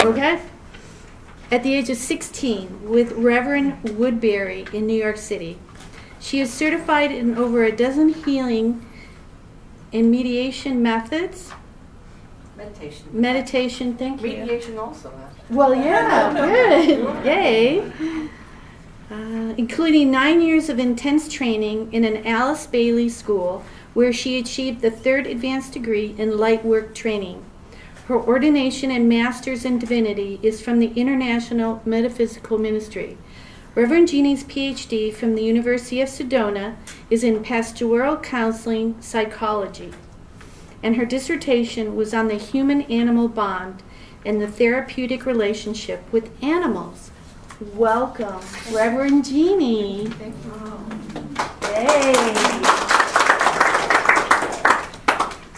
Okay. At the age of 16, with Reverend Woodbury in New York City. She is certified in over a dozen healing and mediation methods. Meditation, thank you. Mediation also. Well, yeah, good. Yay. Including 9 years of intense training in an Alice Bailey school where she achieved the 3rd advanced degree in light work training. Her ordination and master's in divinity is from the International Metaphysical Ministry. Rev Genie's PhD from the University of Sedona is in pastoral counseling psychology, and her dissertation was on the human-animal bond and the therapeutic relationship with animals. Welcome, Rev Genie. Thank you. Yay.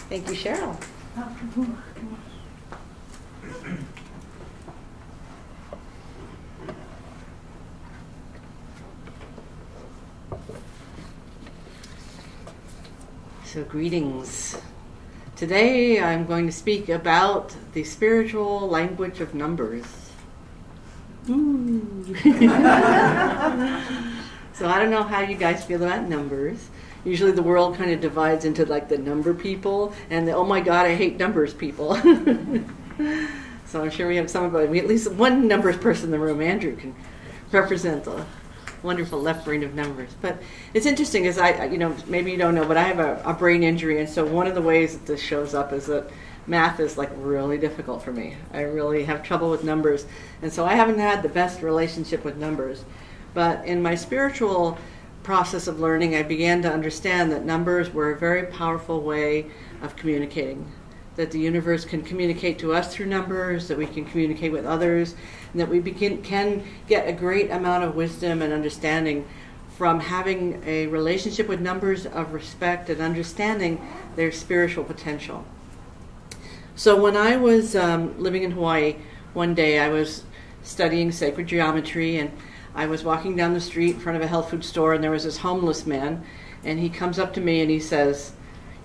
Thank you, Cheryl. So greetings. Today I'm going to speak about the spiritual language of numbers. Ooh. So I don't know how you guys feel about numbers. Usually the world kind of divides into like the number people and the, oh my God, I hate numbers people. So I'm sure we have at least one numbers person in the room. Andrew can represent the wonderful left brain of numbers. But it's interesting is maybe you don't know, but I have a brain injury, and so one of the ways that this shows up is that math is like really difficult for me. I really have trouble with numbers, and so I haven't had the best relationship with numbers. But in my spiritual process of learning, I began to understand that numbers were a very powerful way of communicating. That the universe can communicate to us through numbers, that we can communicate with others, and that we can get a great amount of wisdom and understanding from having a relationship with numbers of respect and understanding their spiritual potential. So when I was living in Hawaii, one day I was studying sacred geometry, and I was walking down the street in front of a health food store, and there was this homeless man, and he comes up to me and he says,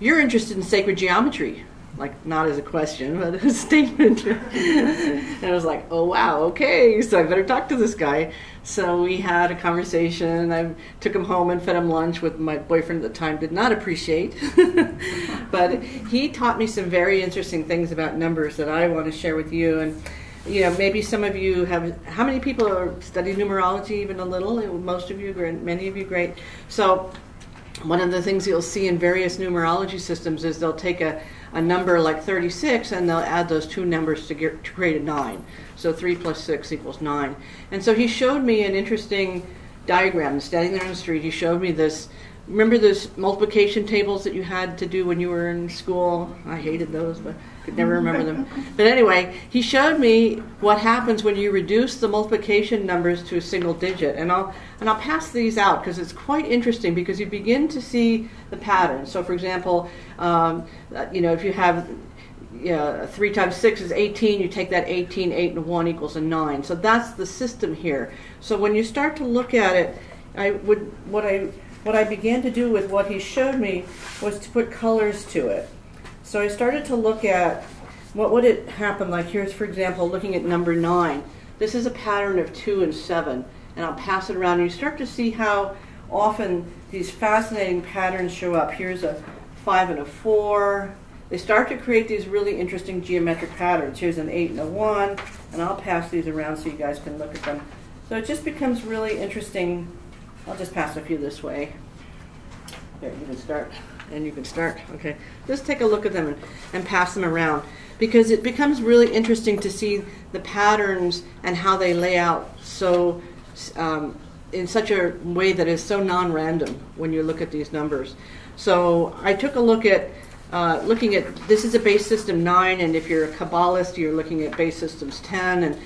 "You're interested in sacred geometry?" Like, not as a question, but as a statement. And I was like, oh, wow, okay, so I better talk to this guy. So we had a conversation. I took him home and fed him lunch, with my boyfriend at the time did not appreciate. But he taught me some very interesting things about numbers that I want to share with you. And, maybe some of you have, how many people are studying numerology even a little? Most of you, many of you, great. So one of the things you'll see in various numerology systems is they'll take a number like 36 and they'll add those two numbers to create a 9. So 3 plus 6 equals 9. And so he showed me an interesting diagram. Standing there on the street, he showed me this. Remember those multiplication tables that you had to do when you were in school? I hated those, but could never remember them. But anyway, he showed me what happens when you reduce the multiplication numbers to a single digit. And I'll pass these out because it's quite interesting, because you begin to see the pattern. So for example, if you have 3 times 6 is 18, you take that 18, 8 and 1 equals a 9. So that's the system here. So when you start to look at it, what I began to do with what he showed me was to put colors to it. So I started to look at what would it happen like. Here's, for example, looking at number 9. This is a pattern of 2 and 7, and I'll pass it around. And you start to see how often these fascinating patterns show up. Here's a 5 and a 4. They start to create these really interesting geometric patterns. Here's an 8 and a 1, and I'll pass these around so you guys can look at them. So it just becomes really interesting. I'll just pass a few this way. There, you can start, and you can start. Okay, just take a look at them and pass them around, because it becomes really interesting to see the patterns and how they lay out so in such a way that is so non-random when you look at these numbers. So I took a look at looking at, this is a base system 9, and if you're a Kabbalist, you're looking at base systems 10, and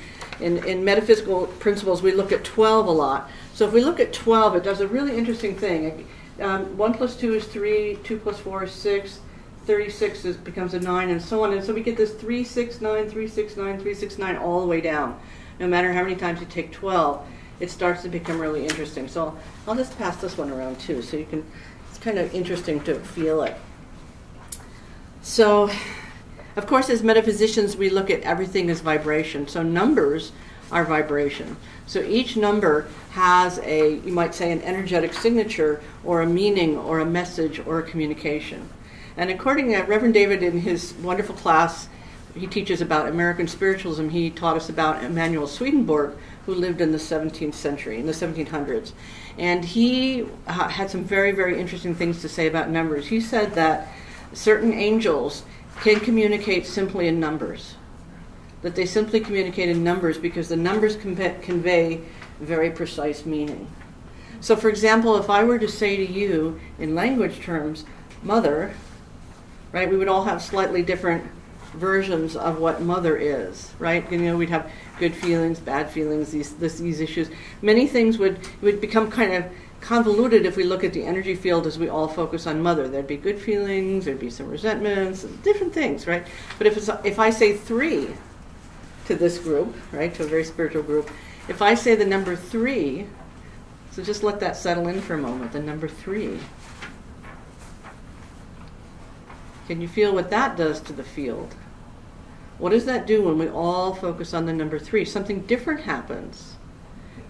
in metaphysical principles, we look at 12 a lot. So if we look at 12, it does a really interesting thing. 1 plus 2 is 3, 2 plus 4 is 6, 36 becomes a 9, and so on. And so we get this 3, 6, 9, 3, 6, 9, 3, 6, 9 all the way down. No matter how many times you take 12, it starts to become really interesting. So I'll just pass this one around too, so you can, it's kind of interesting to feel it. So Of course, as metaphysicians, we look at everything as vibration. So numbers are vibration. So each number has a, you might say, an energetic signature or a meaning or a message or a communication. And according to Reverend David, in his wonderful class, he teaches about American spiritualism. He taught us about Emanuel Swedenborg, who lived in the 17th century, in the 1700s. And he had some very, very interesting things to say about numbers. He said that certain angels can communicate simply in numbers, that they simply communicate in numbers because the numbers convey very precise meaning. So, for example, if I were to say to you in language terms, mother, right, we would all have slightly different versions of what mother is, right? You know, we'd have good feelings, bad feelings, these issues. Many things would become kind of convoluted if we look at the energy field as we all focus on mother. There'd be good feelings, there'd be some resentments, different things, right? But if I say 3 to this group, right, to a very spiritual group, if I say the number 3, so just let that settle in for a moment, the number 3. Can you feel what that does to the field? What does that do when we all focus on the number 3? Something different happens.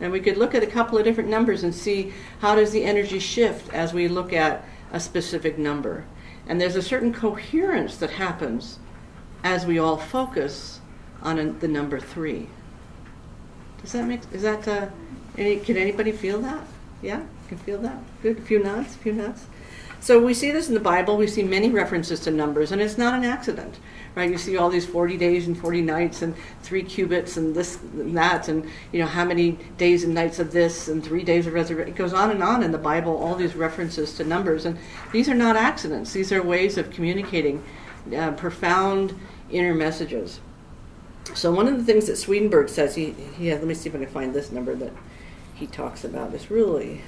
And we could look at a couple of different numbers and see how does the energy shift as we look at a specific number. And there's a certain coherence that happens as we all focus on the number 3. Does that make, is that, can anybody feel that? Yeah, can feel that? Good, a few nods, So we see this in the Bible. We see many references to numbers, and it's not an accident, right? You see all these 40 days and 40 nights and 3 cubits and this and that, and you know how many days and nights of this and 3 days of resurrection. It goes on in the Bible, all these references to numbers, and these are not accidents. These are ways of communicating profound inner messages. So one of the things that Swedenborg says, let me see if I can find this number that he talks about. It's really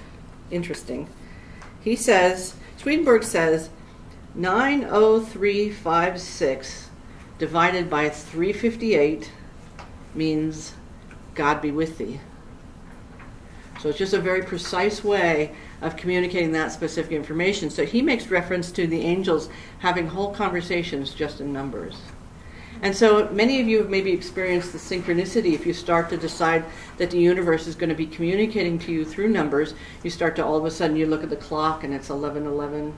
interesting. He says, Swedenborg says, 90356 divided by 358 means God be with thee. So it's just a very precise way of communicating that specific information. So he makes reference to the angels having whole conversations just in numbers. And so many of you have maybe experienced the synchronicity. If you start to decide that the universe is going to be communicating to you through numbers, you start to all of a sudden you look at the clock and it's 11:11,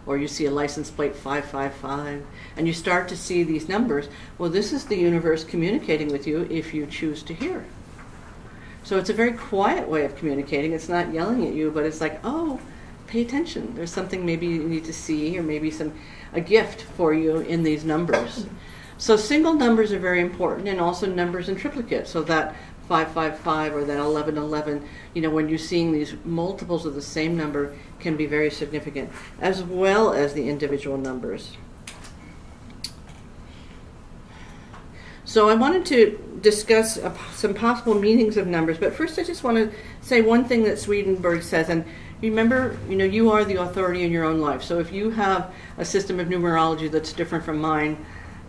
or you see a license plate 555, and you start to see these numbers. Well, this is the universe communicating with you if you choose to hear. So it's a very quiet way of communicating. It's not yelling at you, but it's like, oh, pay attention. There's something maybe you need to see, or maybe a gift for you in these numbers. So single numbers are very important, and also numbers in triplicate. So that 555 or that 1111, you know, when you're seeing these multiples of the same number can be very significant, as well as the individual numbers. So I wanted to discuss some possible meanings of numbers, but first I just want to say one thing that Swedenborg says, and remember, you know, you are the authority in your own life. So if you have a system of numerology that's different from mine,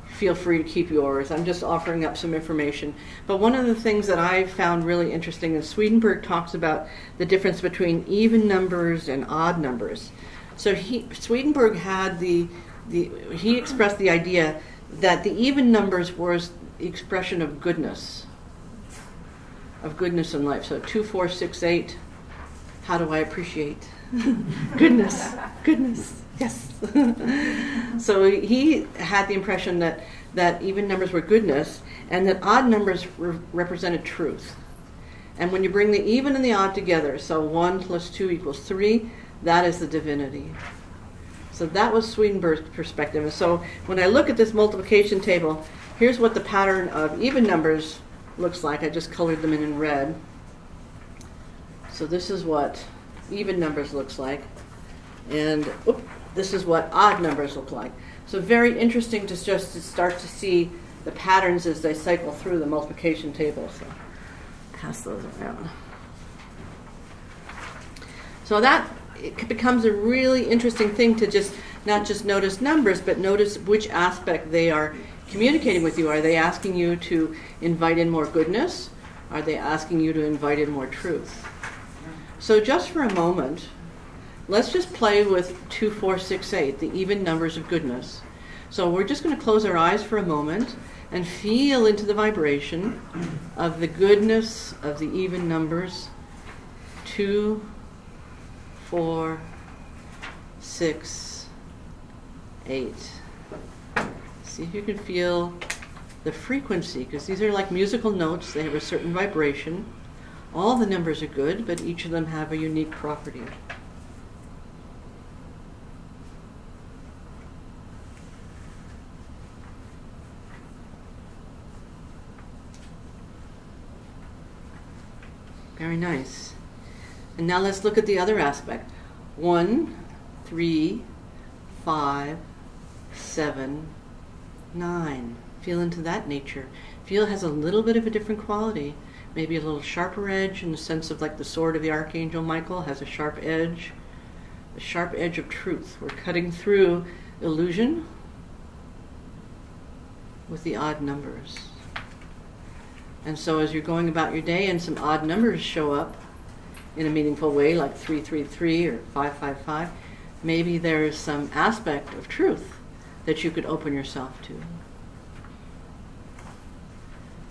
feel free to keep yours. I'm just offering up some information. But one of the things that I found really interesting is Swedenborg talks about the difference between even numbers and odd numbers. So Swedenborg had he expressed the idea that the even numbers was the expression of goodness in life. So 2, 4, 6, 8. How do I appreciate goodness? Yes. So he had the impression that even numbers were goodness, and that odd numbers represented truth. And when you bring the even and the odd together, so 1 + 2 = 3, that is the divinity. So that was Swedenborg's perspective. And so when I look at this multiplication table, here's what the pattern of even numbers looks like. I just colored them in red. So this is what even numbers looks like. And this is what odd numbers look like. So very interesting to start to see the patterns as they cycle through the multiplication table. So pass those around. So that it becomes a really interesting thing to not just notice numbers, but notice which aspect they are communicating with you. Are they asking you to invite in more goodness? Are they asking you to invite in more truth? So just for a moment, let's just play with 2, 4, 6, 8, the even numbers of goodness. So we're just going to close our eyes for a moment and feel into the vibration of the goodness of the even numbers. 2, 4, 6, 8. See if you can feel the frequency, because these are like musical notes. They have a certain vibration. All the numbers are good, but each of them have a unique property. Very nice. And now let's look at the other aspect. 1, 3, 5, 7, 9. Feel into that nature. Feel it has a little bit of a different quality. Maybe a little sharper edge in the sense of like the sword of the Archangel Michael has a sharp edge. The sharp edge of truth. We're cutting through illusion with the odd numbers. And so as you're going about your day and some odd numbers show up in a meaningful way, like 333 or 555, maybe there's some aspect of truth that you could open yourself to.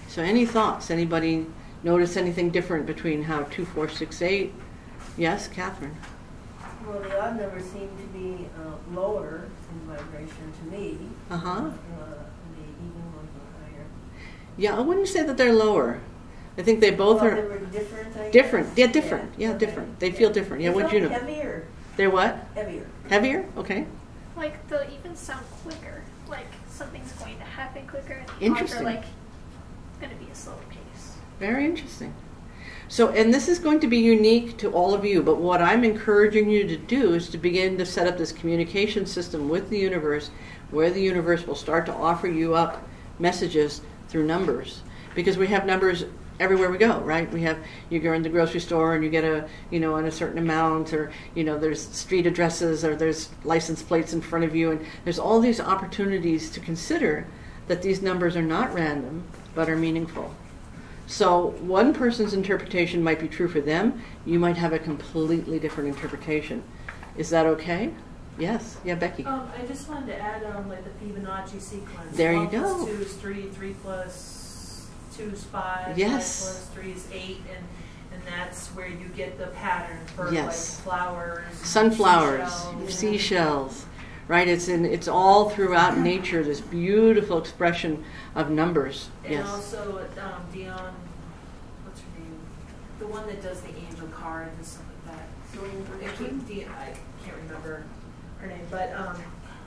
So any thoughts? Anybody notice anything different between how 2, 4, 6, 8? Yes, Catherine? Well, the odd numbers seem to be lower in vibration to me. Uh-huh. The even ones are higher. Yeah, I wouldn't say that they're lower. I think they both Well, are they were different, I guess. different. Yeah, different. Yeah, okay. different. They feel different. Yeah, They what felt you know? Heavier. They're what? Heavier. Heavier? Okay. Like they'll even sound quicker. Like something's going to happen quicker. And the Interesting. odds are like going to be a slower pace. Very interesting. So, and this is going to be unique to all of you, but what I'm encouraging you to do is to begin to set up this communication system with the universe, where the universe will start to offer you up messages through numbers. Because we have numbers everywhere we go, right? We have, you go in the grocery store and you get a, and a certain amount, or, there's street addresses, or there's license plates in front of you, and there's all these opportunities to consider that these numbers are not random, but are meaningful. So one person's interpretation might be true for them. You might have a completely different interpretation. Is that okay? Yes. Yeah, Becky. I just wanted to add like the Fibonacci sequence. There you 1 plus go. 2 is 3, 3 plus 2 is 5, Yes. 5 plus 3 is 8, and that's where you get the pattern for Yes. like flowers, Sunflowers, seashells. seashells, right? It's all throughout nature, this beautiful expression of numbers. And Yes. also Dion, what's her name? The one that does the angel cards and stuff like that. I can't remember her name, but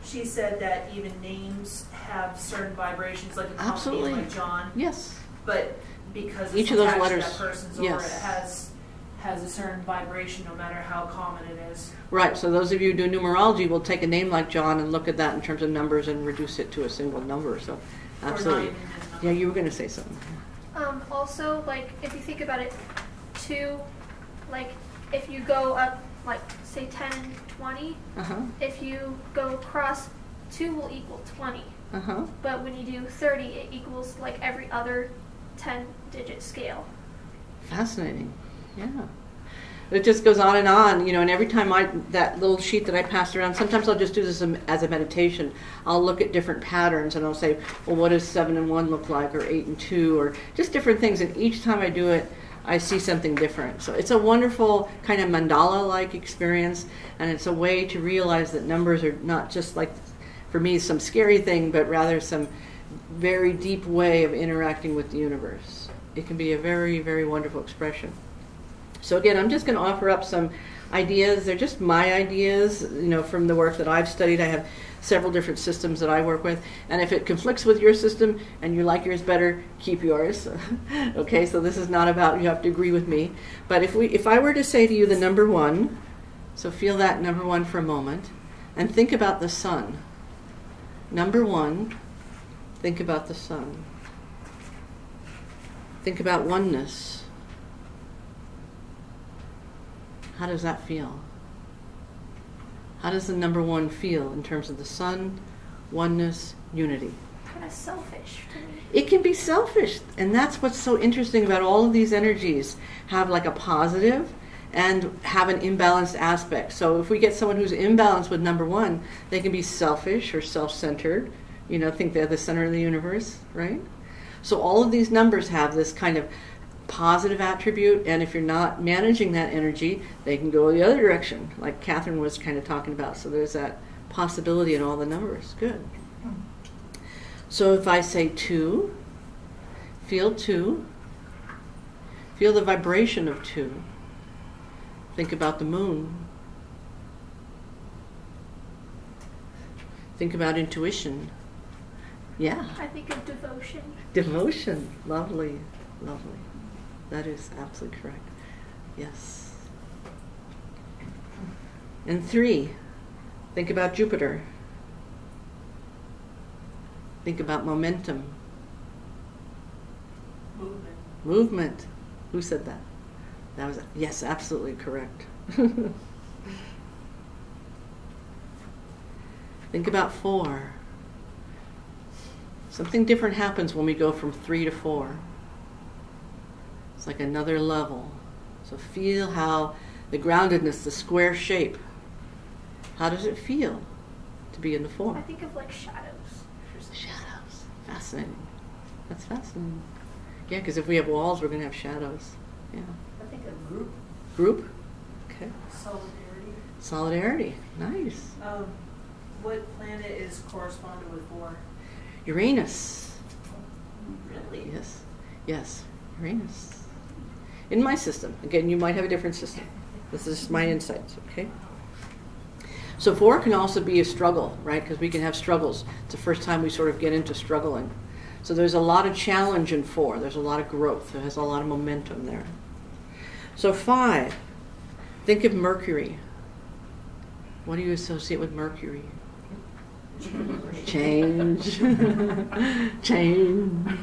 she said that even names have certain vibrations, like a common Absolutely. name like John. Yes. But because it's Each of those attached letters, to that person's yes. aura, it has a certain vibration, no matter how common it is. Right. So those of you who do numerology will take a name like John and look at that in terms of numbers and reduce it to a single number. So, Or absolutely. not even a number. Yeah, you were going to say something. Also, like if you think about it, 2, like if you go up, like say 10, 20, Uh-huh. if you go across, 2 will equal 20. Uh-huh. But when you do 30, it equals like every other 10-digit scale. Fascinating. Yeah. It just goes on, and every time that little sheet that I pass around, sometimes I'll just do this as a meditation. I'll look at different patterns and I'll say, well, what does 7 and 1 look like, or 8 and 2, or just different things. And each time I do it, I see something different. So it's a wonderful kind of mandala-like experience, and it's a way to realize that numbers are not just like, for me, some scary thing, but rather some very deep way of interacting with the universe. It can be a very, very wonderful expression. So again, I'm just going to offer up some ideas. They're just my ideas, from the work that I've studied. I have several different systems that I work with, and if it conflicts with your system and you like yours better, keep yours. Okay, so this is not about you have to agree with me. But if I were to say to you the number 1, so feel that number 1 for a moment, and think about the sun. Number 1, think about the sun. Think about oneness. How does that feel? How does the number 1 feel in terms of the sun, oneness, unity? Kind of selfish to me. It can be selfish, and that's what's so interesting about all of these energies. Have like a positive and have an imbalanced aspect. So if we get someone who's imbalanced with number 1, they can be selfish or self-centered, You know, think they're the center of the universe, right? So all of these numbers have this kind of positive attribute, and if you're not managing that energy, they can go the other direction, like Catherine was kind of talking about. So there's that possibility in all the numbers. Good. So if I say 2, feel 2, feel the vibration of 2. Think about the moon. Think about intuition. Yeah. I think of devotion. Devotion. Lovely. Lovely. That is absolutely correct. Yes. And 3, think about Jupiter. Think about momentum. Movement. Movement. Who said that? That was, yes, absolutely correct. Think about 4. Something different happens when we go from 3 to 4. It's like another level. So feel how the groundedness, the square shape, how does it feel to be in the 4? I think of like shadows. Shadows. Fascinating. That's fascinating. Yeah, because if we have walls, we're going to have shadows. Yeah. I think a group. Group? Okay. Solidarity. Solidarity. Nice. What planet is corresponded with 4? Uranus. Really? Yes. Yes. Uranus. In my system. Again, you might have a different system. This is my insights, okay? So 4 can also be a struggle, right? Because we can have struggles. It's the first time we sort of get into struggling. So there's a lot of challenge in 4. There's a lot of growth. It has a lot of momentum there. So 5, think of Mercury. What do you associate with Mercury? Change. Change.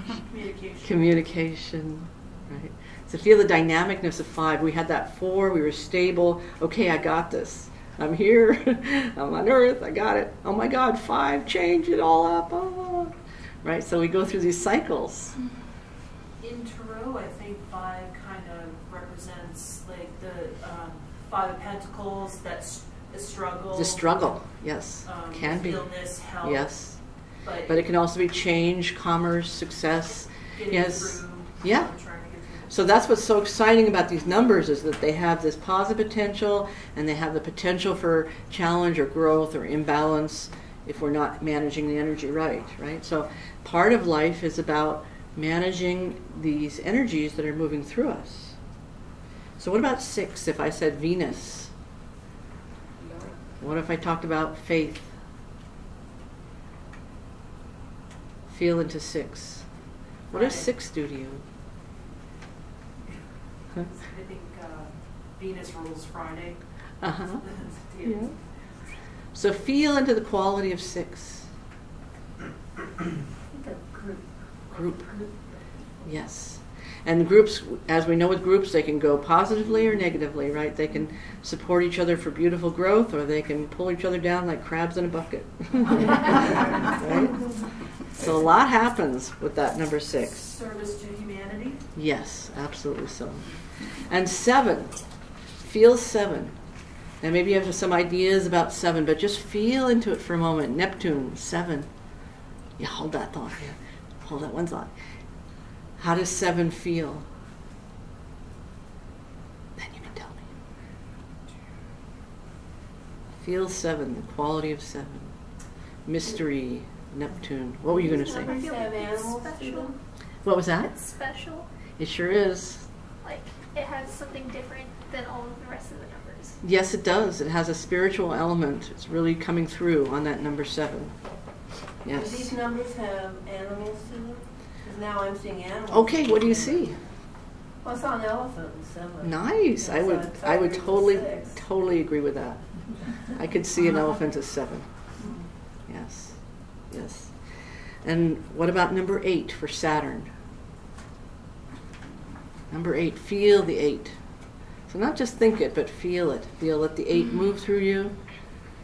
Communication. Right. So feel the dynamicness of 5. We had that 4. We were stable. Okay, I got this. I'm here. I'm on Earth. I got it. Oh my God, 5. Change it all up. Oh. Right. So we go through these cycles. In Tarot, I think 5 kind of represents like the 5 of Pentacles. That's the struggle. The struggle, yes, can be. Illness, health. Yes, but it can also be change, commerce, success. Yes, Through, yeah. So that's what's so exciting about these numbers is that they have this positive potential and they have the potential for challenge or growth or imbalance if we're not managing the energy right? So part of life is about managing these energies that are moving through us. So what about 6 if I said Venus? What if I talked about faith? Feel into 6. What does 6 do to you? Huh? I think Venus rules Friday. Uh-huh. Yeah. So feel into the quality of 6. I think a group. Group. Yes. And groups, as we know with groups, they can go positively or negatively, right? They can support each other for beautiful growth, or they can pull each other down like crabs in a bucket. Right? So a lot happens with that number 6. Service to humanity. Yes, absolutely so. And 7, feel 7. And maybe you have some ideas about 7, but just feel into it for a moment. Neptune, 7. Yeah, hold that thought. Yeah. Hold that one thought. How does 7 feel? Then you can tell me. Feel 7, the quality of 7. Mystery, Neptune. What were you going to say? I feel like it's Animals, special. What was that? It's special. It sure is. Like, it has something different than all of the rest of the numbers. Yes, it does. It has a spiritual element. It's really coming through on that number 7. Do Yes. these numbers have animals to them? Because now I'm seeing animals. Okay, what do you see? Well, I saw an elephant in 7. Nice. Yeah, I so would it's I would upgrade to totally 6. totally agree with that. I could see an elephant as 7. Yes. Yes. And what about number 8 for Saturn? Number 8, feel the 8. So not just think it, but feel it. Let the 8 move through you,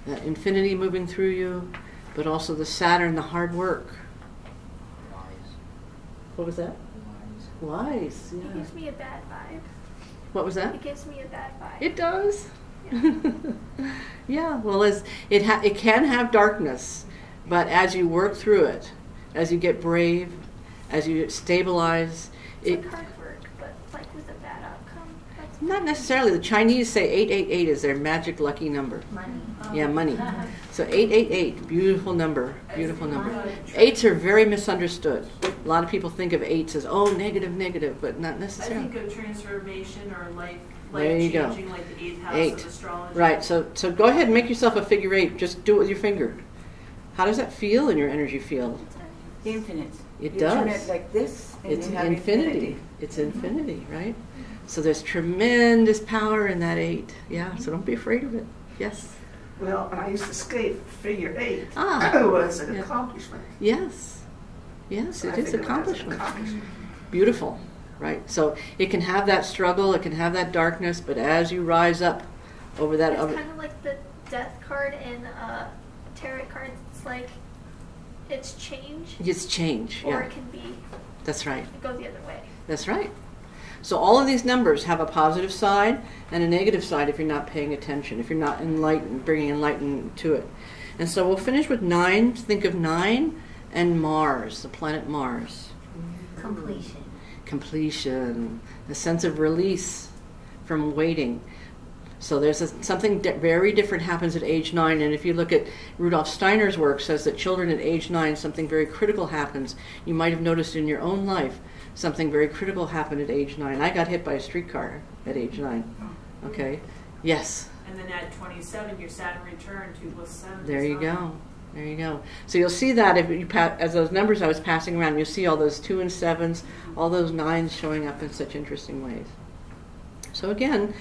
that infinity moving through you, but also the Saturn, the hard work. Wise. What was that? Wise, It yeah. gives me a bad vibe. What was that? It gives me a bad vibe. It does. Yeah. Yeah, well, it can have darkness. But as you work through it, as you get brave, as you stabilize, It's like hard work, but like with a bad outcome. That's not necessarily. The Chinese say 888 is their magic lucky number. Money. Yeah, money. So 888, beautiful number, beautiful number. Eights are very misunderstood. A lot of people think of eights as, oh, negative, negative, but not I necessarily. think of transformation or life There you go. changing, like the eighth house Eight. of astrology. Right, so go ahead and make yourself a figure eight. Just do it with your finger. How does that feel in your energy field? Infinite. It you does. turn it like this, and It's you have infinity. It's infinity, right? So there's tremendous power in that eight. Yeah, so don't be afraid of it. Yes. Well, I used to skate figure eight. Ah. It was an Yeah. accomplishment. Yes. Yes, I it think is of it as an accomplishment. accomplishment. Beautiful, right? So it can have that struggle, it can have that darkness, but as you rise up over that it's other, kind of like the death card in tarot cards. It's like it's change, it's change. or Yeah, it can be that's right. go the other way. That's right. So all of these numbers have a positive side and a negative side if you're not paying attention, if you're not enlightened, bringing enlightenment to it. And so we'll finish with 9. Think of 9 and Mars, the planet Mars. Completion. Completion, a sense of release from waiting. So there's something very different happens at age 9, and if you look at Rudolf Steiner's work, says that children at age 9, something very critical happens. You might have noticed in your own life something very critical happened at age 9. I got hit by a streetcar at age 9. Okay? Yes. And then at 27, your Saturn return, 2 plus 7. There is you 9. go. There you go. So you'll see that if you as those numbers I was passing around, you'll see all those 2 and 7s, all those 9s showing up in such interesting ways. So again,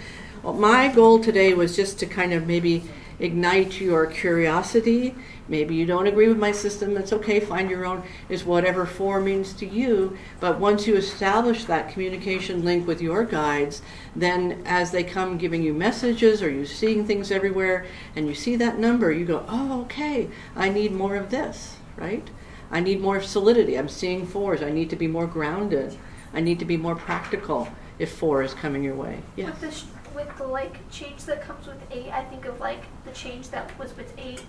well, my goal today was just to kind of maybe ignite your curiosity. Maybe you don't agree with my system. It's okay. Find your own. Is whatever 4 means to you. But once you establish that communication link with your guides, then as they come giving you messages or you seeing things everywhere and you see that number, you go, oh, okay, I need more of this, right? I need more solidity. I'm seeing 4s. I need to be more grounded. I need to be more practical if 4 is coming your way. Yes. With the like change that comes with 8, I think of like the change that was with 8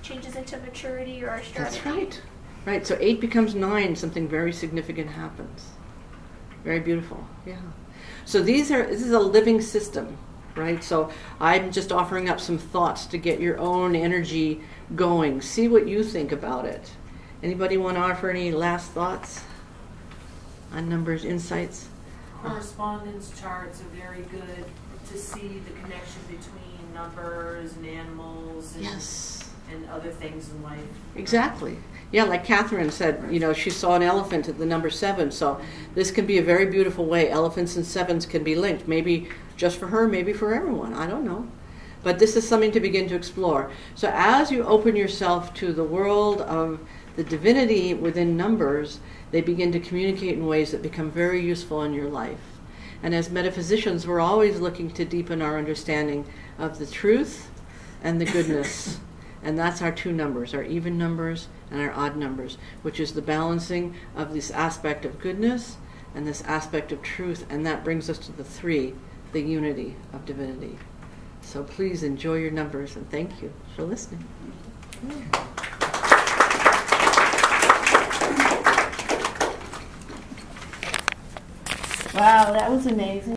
changes into maturity or strategy. That's right. Right. So 8 becomes 9. Something very significant happens. Very beautiful. Yeah. So this is a living system, right? So I'm just offering up some thoughts to get your own energy going. See what you think about it. Anybody want to offer any last thoughts on numbers, insights? Correspondence charts are very good to see the connection between numbers and animals and, Yes. and other things in life. Exactly. Yeah, like Catherine said, she saw an elephant at the number 7. So this can be a very beautiful way. Elephants and 7s can be linked. Maybe just for her, maybe for everyone. I don't know. But this is something to begin to explore. So as you open yourself to the world of the divinity within numbers, they begin to communicate in ways that become very useful in your life. And as metaphysicians, we're always looking to deepen our understanding of the truth and the goodness. And that's our 2 numbers, our even numbers and our odd numbers, which is the balancing of this aspect of goodness and this aspect of truth. And that brings us to the 3, the unity of divinity. So please enjoy your numbers, and thank you for listening. Wow, that was amazing.